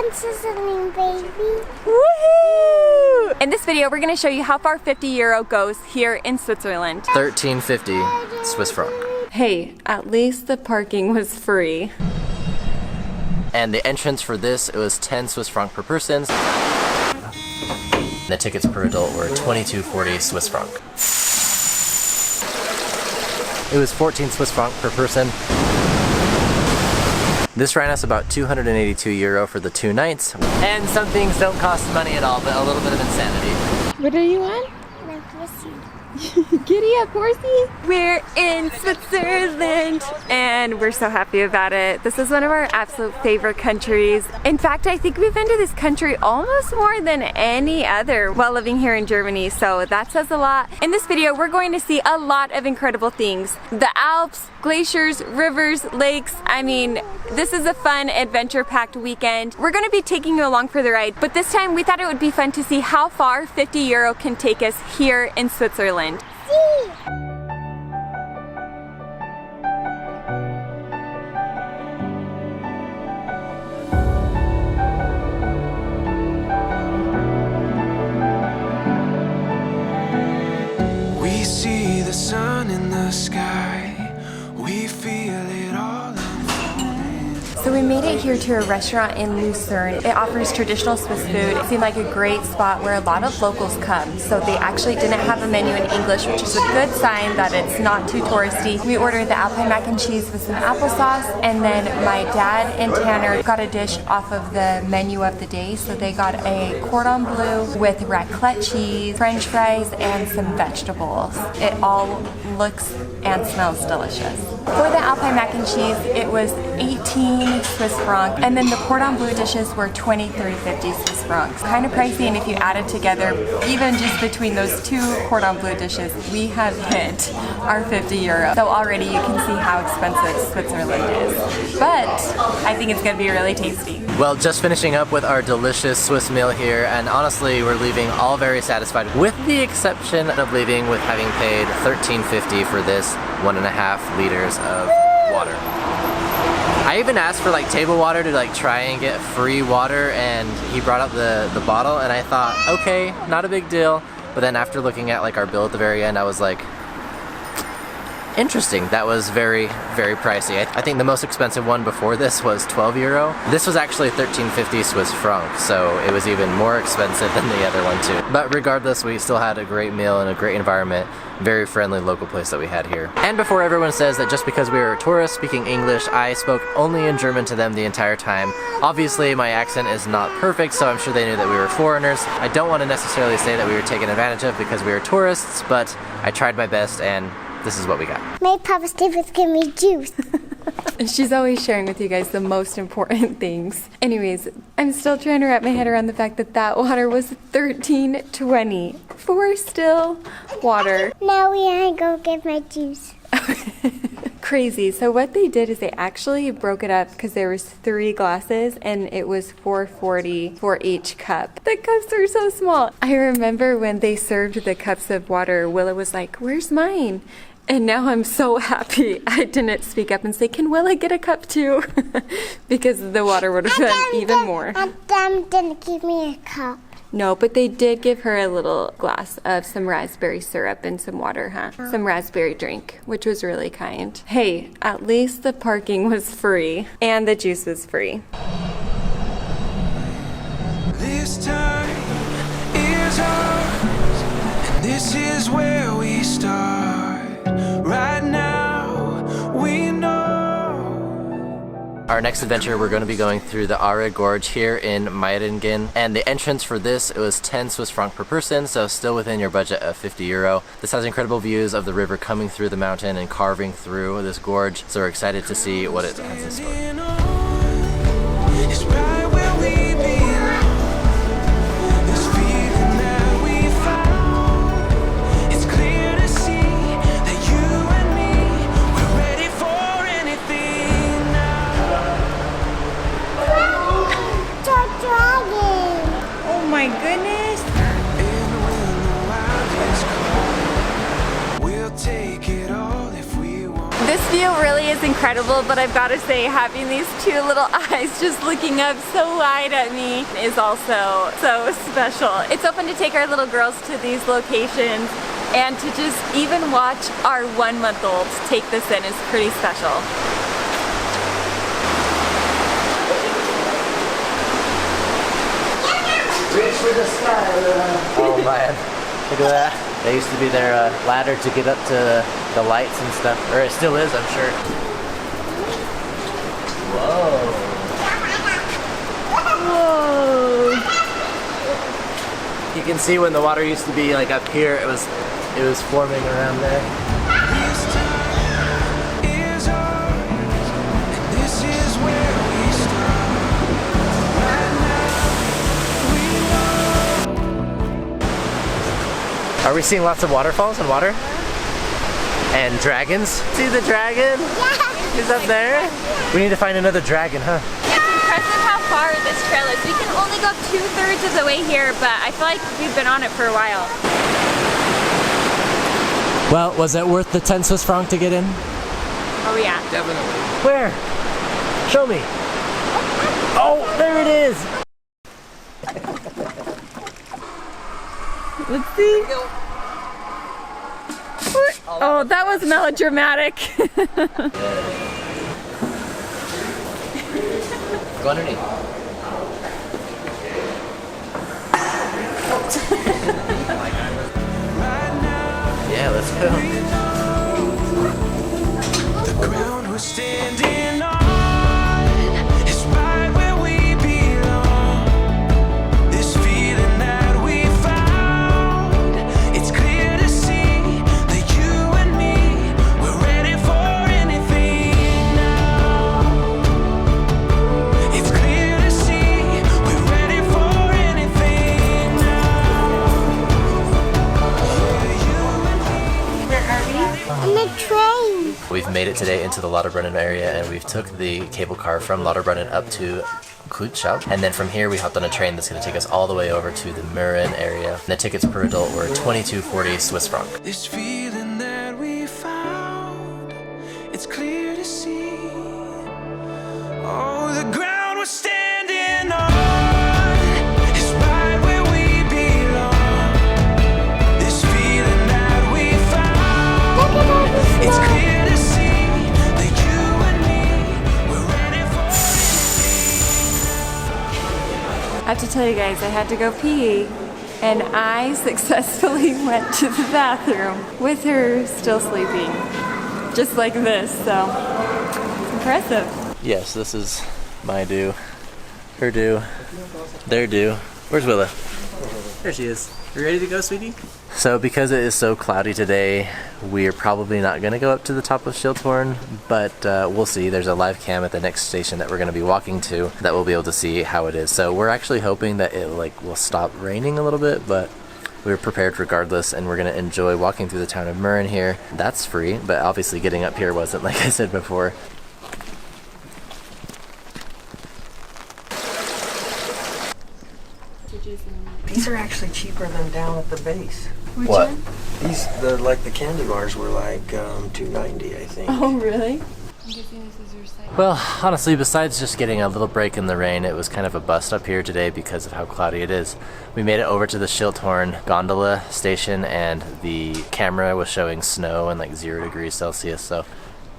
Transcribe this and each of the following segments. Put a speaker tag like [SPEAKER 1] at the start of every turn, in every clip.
[SPEAKER 1] in Switzerland, baby.
[SPEAKER 2] Woohoo! In this video, we're going to show you how far 50 euro goes here in Switzerland.
[SPEAKER 3] 13.50 Swiss franc.
[SPEAKER 2] Hey, at least the parking was free.
[SPEAKER 3] And the entrance for this, it was 10 Swiss franc per person. The tickets per adult were 22.40 Swiss franc. It was 14 Swiss franc per person. This ran us about 282 euro for the 2 nights. And some things don't cost money at all, but a little bit of insanity.
[SPEAKER 2] What are you on?
[SPEAKER 1] My pussy.
[SPEAKER 2] Giddy up, horsey! We're in Switzerland and we're so happy about it. This is one of our absolute favorite countries. In fact, I think we've been to this country almost more than any other while living here in Germany, so that says a lot. In this video, we're going to see a lot of incredible things. The Alps, glaciers, rivers, lakes. I mean, this is a fun, adventure-packed weekend. We're going to be taking you along for the ride, but this time we thought it would be fun to see how far 50 euro can take us here in Switzerland.
[SPEAKER 1] See?
[SPEAKER 4] We see the sun in the sky. We feel it all unfolding.
[SPEAKER 2] So we made it here to a restaurant in Lucerne. It offers traditional Swiss food. It seemed like a great spot where a lot of locals come. So they actually didn't have a menu in English, which is a good sign that it's not too touristy. We ordered the Alpine mac and cheese with some applesauce, and then my dad and Tanner got a dish off of the menu of the day. So they got a cordon bleu with raclette cheese, french fries, and some vegetables. It all looks and smells delicious. For the Alpine mac and cheese, it was 18 Swiss franc, and then the cordon bleu dishes were 23.50 Swiss francs. Kind of pricey, and if you add it together, even just between those 2 cordon bleu dishes, we have hit our 50 euro. So already you can see how expensive Switzerland is. But I think it's gonna be really tasty.
[SPEAKER 3] Well, just finishing up with our delicious Swiss meal here, and honestly, we're leaving all very satisfied, with the exception of leaving with having paid 13.50 for this 1.5 liters of water. I even asked for like table water to like try and get free water, and he brought out the bottle, and I thought, okay, not a big deal. But then after looking at like our bill at the very end, I was like, interesting. That was very, very pricey. I think the most expensive one before this was 12 euro. This was actually 13.50 Swiss franc, so it was even more expensive than the other one too. But regardless, we still had a great meal and a great environment. Very friendly local place that we had here. And before everyone says that just because we were tourists speaking English, I spoke only in German to them the entire time. Obviously, my accent is not perfect, so I'm sure they knew that we were foreigners. I don't want to necessarily say that we were taken advantage of because we were tourists, but I tried my best, and this is what we got.
[SPEAKER 1] My Papa's David's giving me juice.
[SPEAKER 2] She's always sharing with you guys the most important things. Anyways, I'm still trying to wrap my head around the fact that that water was 13.20 for still water.
[SPEAKER 1] Now we are going to go get my juice.
[SPEAKER 2] Crazy. So what they did is they actually broke it up because there was 3 glasses and it was 4.40 for each cup. The cups are so small. I remember when they served the cups of water, Willa was like, "Where's mine?" And now I'm so happy I didn't speak up and say, "Can Willa get a cup too?" Because the water would have been even more.
[SPEAKER 1] And them didn't give me a cup.
[SPEAKER 2] No, but they did give her a little glass of some raspberry syrup and some water, huh? Some raspberry drink, which was really kind. Hey, at least the parking was free and the juice was free.
[SPEAKER 4] This time is ours, and this is where we start. Right now, we know.
[SPEAKER 3] Our next adventure, we're going to be going through the Aria Gorge here in Mürren, and the entrance for this, it was 10 Swiss franc per person, so still within your budget of 50 euro. This has incredible views of the river coming through the mountain and carving through this gorge, so we're excited to see what it has in store.
[SPEAKER 4] It's right where we belong. This feeling that we found. It's clear to see that you and me, we're ready for anything now.
[SPEAKER 1] Dragon.
[SPEAKER 2] Oh my goodness.
[SPEAKER 4] And when the wild is cold, we'll take it all if we want.
[SPEAKER 2] This view really is incredible, but I've got to say having these two little eyes just looking up so wide at me is also so special. It's so fun to take our little girls to these locations, and to just even watch our 1-month-olds take this in is pretty special.
[SPEAKER 3] Reach for the sky. Oh man, look at that. There used to be their ladder to get up to the lights and stuff, or it still is, I'm sure. Whoa.
[SPEAKER 2] Whoa.
[SPEAKER 3] You can see when the water used to be like up here, it was forming around there.
[SPEAKER 4] This time is ours, and this is where we start. Right now,
[SPEAKER 3] Are we seeing lots of waterfalls and water? And dragons? See the dragon?
[SPEAKER 1] Yeah.
[SPEAKER 3] He's up there? We need to find another dragon, huh?
[SPEAKER 2] It's impressive how far this trail is. We can only go 2/3 of the way here, but I feel like we've been on it for a while.
[SPEAKER 3] Well, was it worth the 10 Swiss franc to get in?
[SPEAKER 2] Oh yeah.
[SPEAKER 3] Definitely. Where? Show me. Oh, there it is!
[SPEAKER 2] Let's see. Oh, that was melodramatic.
[SPEAKER 3] Go underneath. Yeah, let's go.
[SPEAKER 4] the ground we're standing on is right where we belong. This feeling that we found, it's clear to see that you and me, we're ready for anything now. It's clear to see we're ready for anything now. You and me.
[SPEAKER 1] On the train.
[SPEAKER 3] We've made it today into the Lauterbrunnen area, and we've took the cable car from Lauterbrunnen up to Kutschau, and then from here we hopped on a train that's going to take us all the way over to the Mürren area. And the tickets per adult were 22.40 Swiss franc.
[SPEAKER 4] This feeling that we found, it's clear to see. Oh, the ground we're standing on is right where we belong. This feeling that we found, it's clear to see that you and me, we're ready for
[SPEAKER 2] I have to tell you guys, I had to go pee, and I successfully went to the bathroom with her still sleeping, just like this, so it's impressive.
[SPEAKER 3] Yes, this is my do, her do, their do. Where's Willa? There she is. You ready to go, sweetie? So because it is so cloudy today, we're probably not going to go up to the top of Schildhorn, but we'll see. There's a live cam at the next station that we're going to be walking to that we'll be able to see how it is. So we're actually hoping that it will stop raining a little bit, but we're prepared regardless, and we're going to enjoy walking through the town of Mürren here. That's free, but obviously getting up here wasn't, like I said before.
[SPEAKER 5] These are actually cheaper than down at the base.
[SPEAKER 3] What?
[SPEAKER 5] These, the candy bars were like $2.90, I think.
[SPEAKER 2] Oh, really?
[SPEAKER 3] Well, honestly, besides just getting a little break in the rain, it was kind of a bust up here today because of how cloudy it is. We made it over to the Schildhorn gondola station, and the camera was showing snow and like 0 degrees Celsius, so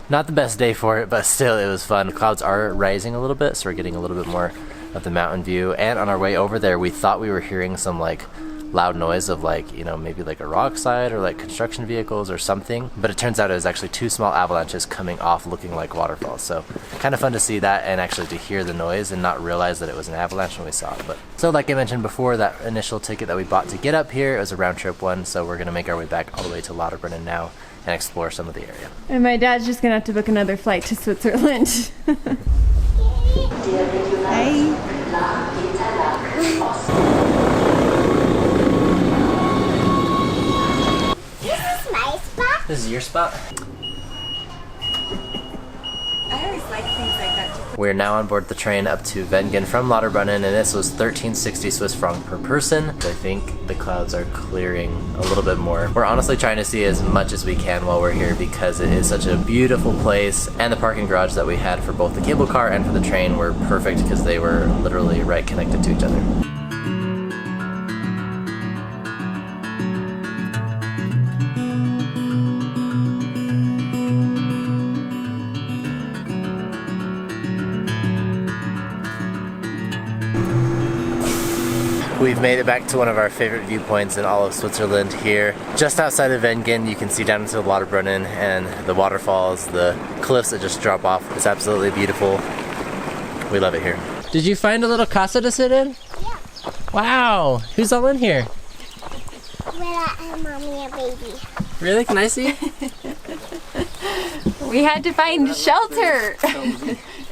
[SPEAKER 3] not the best day for it, but still it was fun. Clouds are rising a little bit, so we're getting a little bit more of the mountain view. And on our way over there, we thought we were hearing some like loud noise of like, you know, maybe like a rock slide or like construction vehicles or something, but it turns out it was actually 2 small avalanches coming off looking like waterfalls. So kind of fun to see that and actually to hear the noise and not realize that it was an avalanche when we saw it. But so like I mentioned before, that initial ticket that we bought to get up here, it was a round trip one, so we're gonna make our way back all the way to Lauterbrunnen now and explore some of the area.
[SPEAKER 2] And my dad's just gonna have to book another flight to Switzerland. Hey.
[SPEAKER 1] This is my spot.
[SPEAKER 3] This is your spot?
[SPEAKER 2] I always like things like that too.
[SPEAKER 3] We're now on board the train up to Wengen from Lauterbrunnen, and this was 1360 Swiss franc per person. I think the clouds are clearing a little bit more. We're honestly trying to see as much as we can while we're here because it is such a beautiful place, and the parking garage that we had for both the cable car and for the train were perfect because they were literally right connected to each other. We've made it back to one of our favorite viewpoints in all of Switzerland here. Just outside of Wengen, you can see down into the Lauterbrunnen and the waterfalls, the cliffs that just drop off. It's absolutely beautiful. We love it here. Did you find a little casa to sit in?
[SPEAKER 1] Yeah.
[SPEAKER 3] Wow, who's all in here?
[SPEAKER 1] Willa and mommy and baby.
[SPEAKER 3] Really? Can I see?
[SPEAKER 2] We had to find shelter.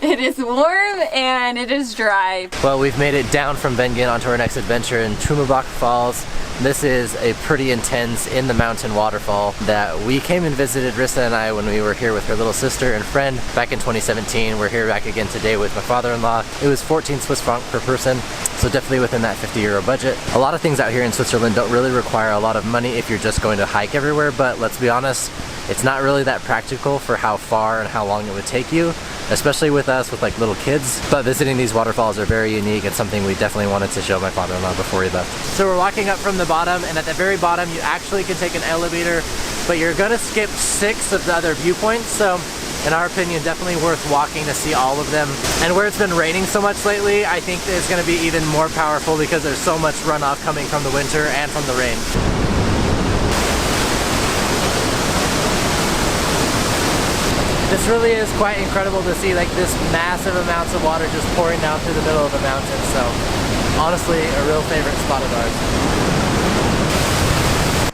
[SPEAKER 2] It is warm and it is dry.
[SPEAKER 3] Well, we've made it down from Wengen onto our next adventure in Trumbach Falls. This is a pretty intense in the mountain waterfall that we came and visited Risa and I when we were here with her little sister and friend back in 2017. We're here back again today with my father-in-law. It was 14 Swiss franc per person, so definitely within that 50 euro budget. A lot of things out here in Switzerland don't really require a lot of money if you're just going to hike everywhere, but let's be honest, it's not really that practical for how far and how long it would take you, especially with us with like little kids. But visiting these waterfalls are very unique and something we definitely wanted to show my father-in-law before he left. So we're walking up from the bottom, and at the very bottom you actually can take an elevator, but you're gonna skip 6 of the other viewpoints, so in our opinion definitely worth walking to see all of them. And where it's been raining so much lately, I think it's gonna be even more powerful because there's so much runoff coming from the winter and from the rain. This really is quite incredible to see, like this massive amounts of water just pouring down through the middle of the mountain. So honestly, a real favorite spot of ours.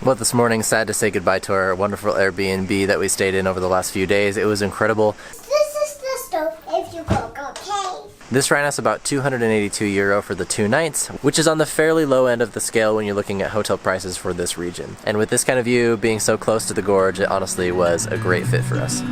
[SPEAKER 3] Well, this morning, sad to say goodbye to our wonderful Airbnb that we stayed in over the last few days. It was incredible.
[SPEAKER 1] This is the stove if you cook, okay?
[SPEAKER 3] This ran us about 282 euro for the 2 nights, which is on the fairly low end of the scale when you're looking at hotel prices for this region. And with this kind of view, being so close to the gorge, it honestly was a great fit for us.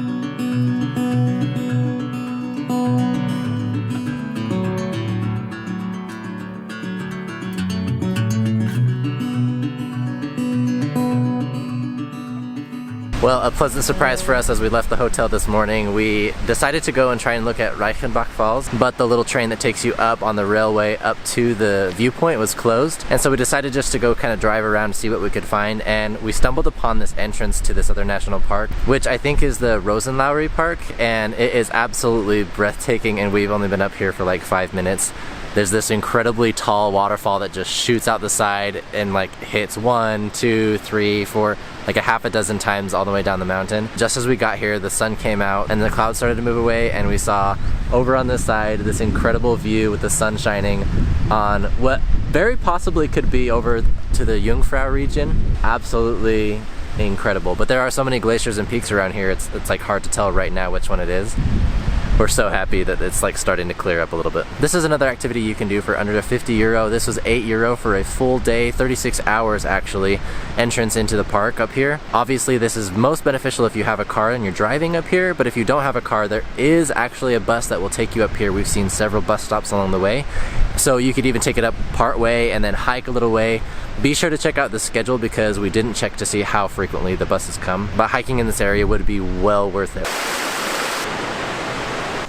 [SPEAKER 3] Well, a pleasant surprise for us as we left the hotel this morning. We decided to go and try and look at Reichenbach Falls, but the little train that takes you up on the railway up to the viewpoint was closed. And so we decided just to go kind of drive around and see what we could find. And we stumbled upon this entrance to this other national park, which I think is the Rosenlaui Park. And it is absolutely breathtaking, and we've only been up here for like 5 minutes. There's this incredibly tall waterfall that just shoots out the side and like hits 1, 2, 3, 4, like a half a dozen times all the way down the mountain. Just as we got here, the sun came out and the clouds started to move away, and we saw over on this side this incredible view with the sun shining on what very possibly could be over to the Jungfrau region. Absolutely incredible. But there are so many glaciers and peaks around here, it's like hard to tell right now which one it is. We're so happy that it's like starting to clear up a little bit. This is another activity you can do for under 50 euro. This was 8 euro for a full day, 36 hours actually, entrance into the park up here. Obviously this is most beneficial if you have a car and you're driving up here, but if you don't have a car, there is actually a bus that will take you up here. We've seen several bus stops along the way. So you could even take it up part way and then hike a little way. Be sure to check out the schedule because we didn't check to see how frequently the buses come, but hiking in this area would be well worth it.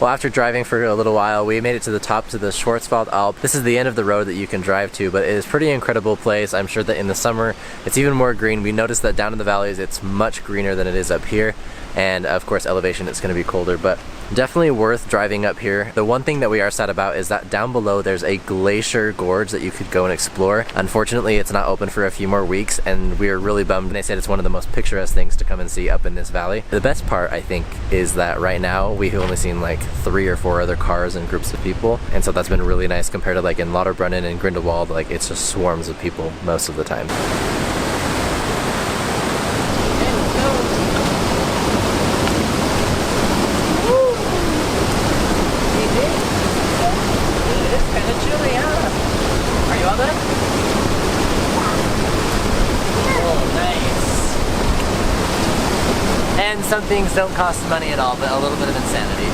[SPEAKER 3] Well, after driving for a little while, we made it to the top to the SchwartzFault Alps. This is the end of the road that you can drive to, but it is a pretty incredible place. I'm sure that in the summer, it's even more green. We noticed that down in the valleys, it's much greener than it is up here. And of course, elevation, it's gonna be colder, but definitely worth driving up here. The one thing that we are sad about is that down below, there's a glacier gorge that you could go and explore. Unfortunately, it's not open for a few more weeks, and we are really bummed. They said it's one of the most picturesque things to come and see up in this valley. The best part, I think, is that right now, we've only seen like 3 or 4 other cars and groups of people. And so that's been really nice compared to like in Lauterbrunnen and Grindelwald, like it's just swarms of people most of the time. And some things don't cost money at all, but a little bit of insanity.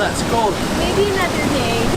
[SPEAKER 6] Let's go.
[SPEAKER 2] Maybe another day.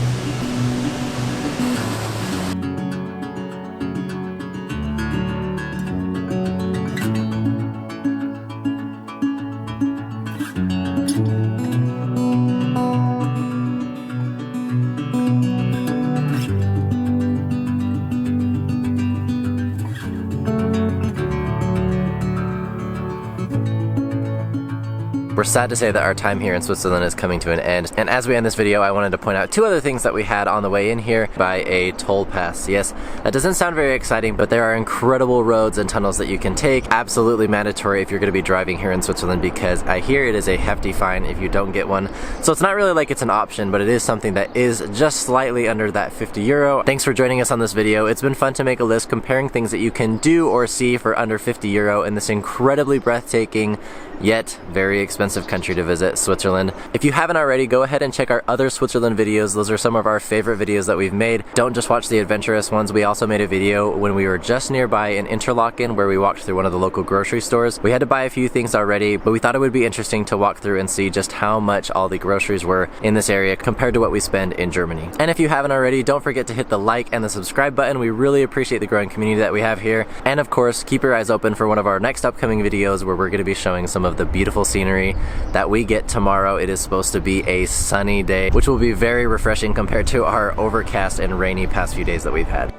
[SPEAKER 3] We're sad to say that our time here in Switzerland is coming to an end, and as we end this video, I wanted to point out two other things that we had on the way in here by a toll pass. Yes, that doesn't sound very exciting, but there are incredible roads and tunnels that you can take. Absolutely mandatory if you're going to be driving here in Switzerland, because I hear it is a hefty fine if you don't get one. So it's not really like it's an option, but it is something that is just slightly under that 50 euro. Thanks for joining us on this video. It's been fun to make a list comparing things that you can do or see for under 50 euro in this incredibly breathtaking yet very expensive country to visit, Switzerland. If you haven't already, go ahead and check our other Switzerland videos. Those are some of our favorite videos that we've made. Don't just watch the adventurous ones. We also made a video when we were just nearby in Interlaken where we walked through one of the local grocery stores. We had to buy a few things already, but we thought it would be interesting to walk through and see just how much all the groceries were in this area compared to what we spend in Germany. And if you haven't already, don't forget to hit the like and the subscribe button. We really appreciate the growing community that we have here. And of course, keep your eyes open for one of our next upcoming videos where we're going to be showing some of the beautiful scenery that we get tomorrow. It is supposed to be a sunny day, which will be very refreshing compared to our overcast and rainy past few days that we've had.